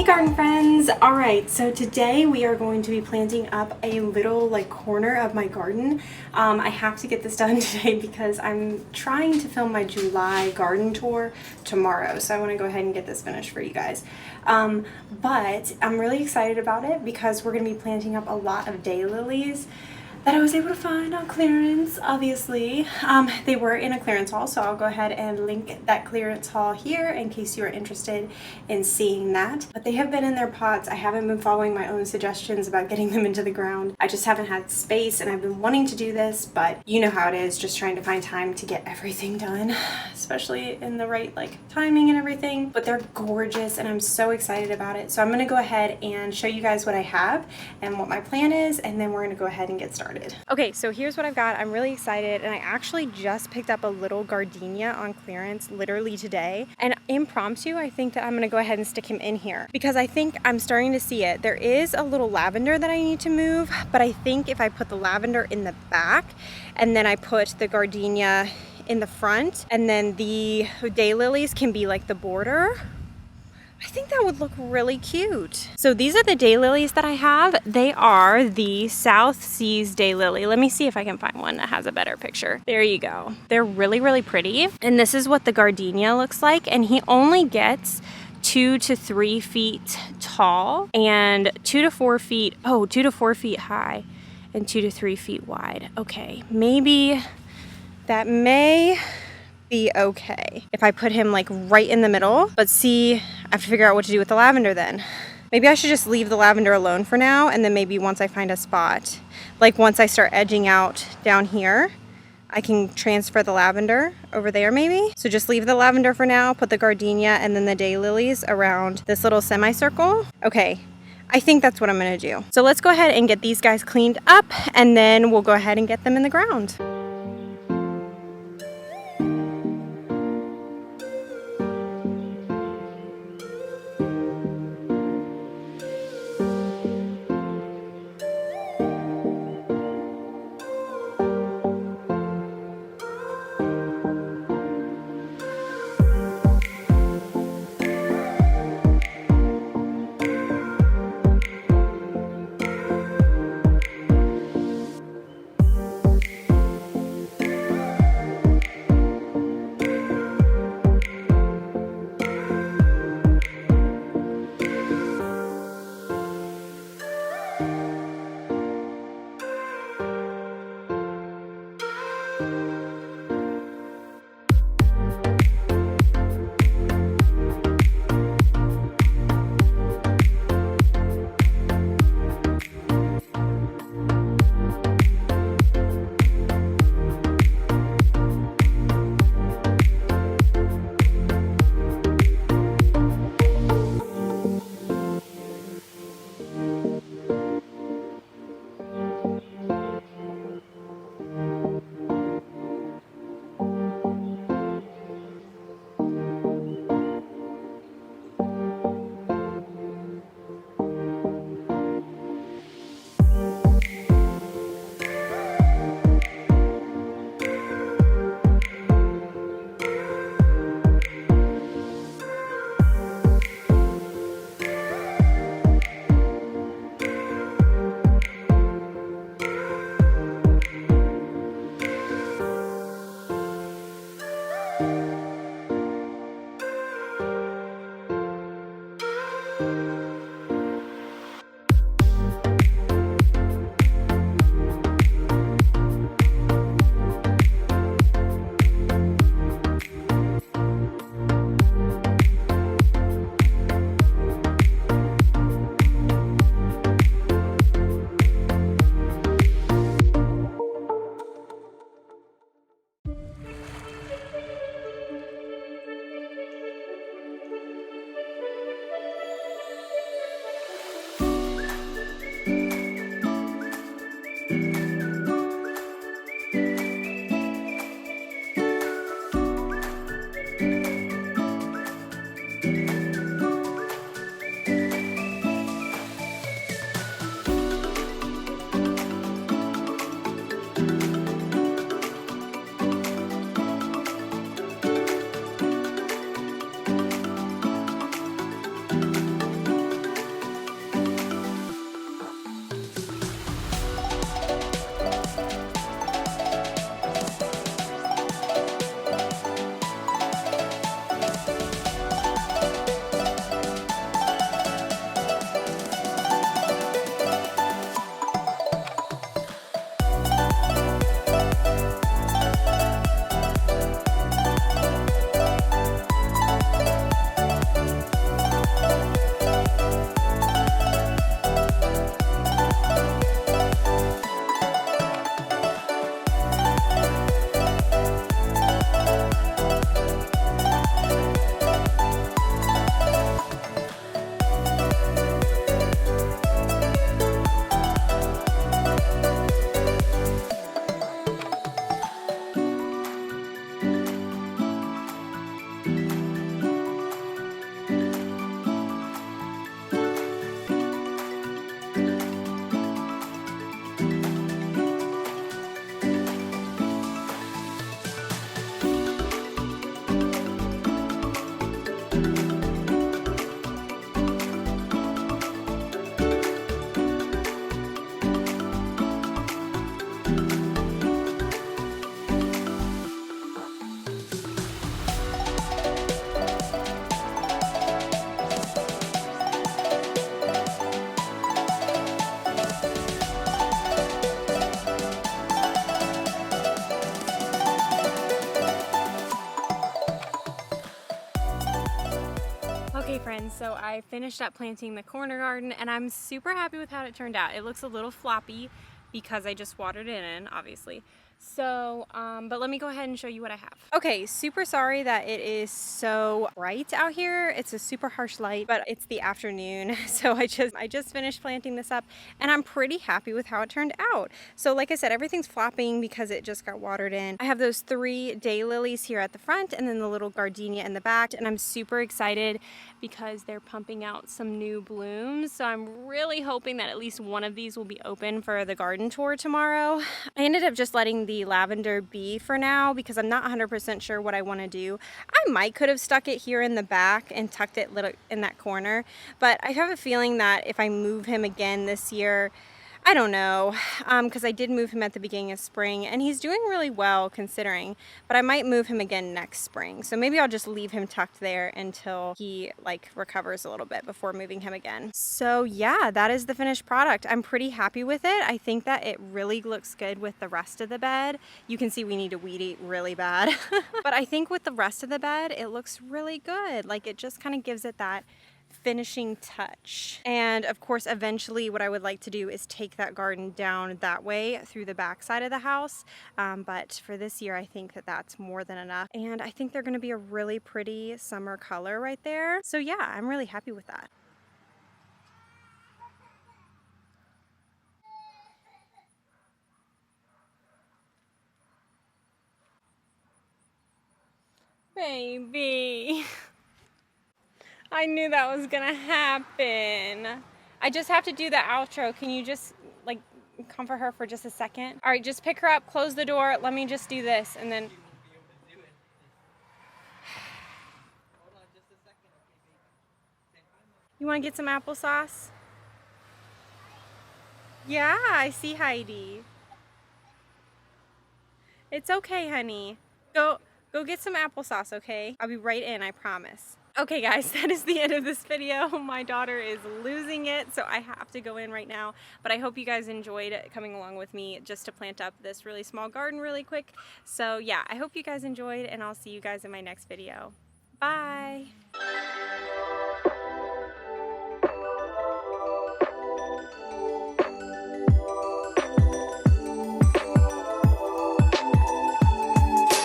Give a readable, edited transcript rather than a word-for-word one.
garden friends! Alright, so today we are going to be planting up a little corner of my garden. I have to get this done today because I'm trying to film my July garden tour tomorrow, so I want to go ahead and get this finished for you guys. But I'm really excited about it because we're going to be planting up a lot of daylilies that I was able to find on clearance, obviously. They were in a clearance haul, so I'll go ahead and link that clearance haul here in case you are interested in seeing that. But they have been in their pots. I haven't been following my own suggestions about getting them into the ground. I just haven't had space, and I've been wanting to do this, but you know how it is, just trying to find time to get everything done, especially in the right timing and everything. But they're gorgeous, and I'm so excited about it. So I'm gonna go ahead and show you guys what I have and what my plan is, and then we're gonna go ahead and get started. Okay, so here's what I've got. I'm really excited, and I actually just picked up a little gardenia on clearance literally today, and impromptu I think that I'm gonna go ahead and stick him in here because I think I'm starting to see it. There is a little lavender that I need to move, but I think if I put the lavender in the back and then I put the gardenia in the front and then the daylilies can be like the border, I think that would look really cute. So these are the daylilies that I have. They are the South Seas daylily. Let me see if I can find one that has a better picture. There you go. They're really, really pretty. And this is what the gardenia looks like. And he only gets 2 to 3 feet tall and 2 to 4 feet high and 2 to 3 feet wide. Okay, maybe that may be okay if I put him right in the middle, but see, I have to figure out what to do with the lavender then. Maybe I should just leave the lavender alone for now, and then maybe once I find a spot, once I start edging out down here, I can transfer the lavender over there maybe. So just leave the lavender for now, put the gardenia and then the daylilies around this little semicircle. Okay, I think that's what I'm gonna do. So let's go ahead and get these guys cleaned up, and then we'll go ahead and get them in the ground. friends, so I finished up planting the corner garden and I'm super happy with how it turned out. It looks a little floppy because I just watered it in, obviously. So, but let me go ahead and show you what I have. Okay, super sorry that it is so bright out here. It's a super harsh light, but it's the afternoon. So I just finished planting this up and I'm pretty happy with how it turned out. So like I said, everything's flopping because it just got watered in. I have those 3 daylilies here at the front and then the little gardenia in the back, and I'm super excited because they're pumping out some new blooms. So I'm really hoping that at least one of these will be open for the garden tour tomorrow. I ended up just letting the lavender be for now because I'm not 100% sure what I want to do. I could have stuck it here in the back and tucked it in that corner, but I have a feeling that if I move him again this year, I don't know, because I did move him at the beginning of spring and he's doing really well considering, but I might move him again next spring. So maybe I'll just leave him tucked there until he like recovers a little bit before moving him again. So yeah, that is the finished product. I'm pretty happy with it. I think that it really looks good with the rest of the bed. You can see we need to weed eat really bad, but I think with the rest of the bed, it looks really good. Like it just kind of gives it that finishing touch. And of course, eventually what I would like to do is take that garden down that way through the back side of the house. But for this year, I think that that's more than enough. And I think they're going to be a really pretty summer color right there. So yeah, I'm really happy with that. Baby. I knew that was gonna happen. I just have to do the outro. Can you just like comfort her for just a second? All right, just pick her up, close the door. Let me just do this and then. You wanna get some applesauce? Yeah, I see Heidi. It's okay, honey. Go get some applesauce, okay? I'll be right in, I promise. Okay guys, that is the end of this video. My daughter is losing it, so I have to go in right now. But I hope you guys enjoyed coming along with me just to plant up this really small garden really quick. So yeah, I hope you guys enjoyed and I'll see you guys in my next video. Bye!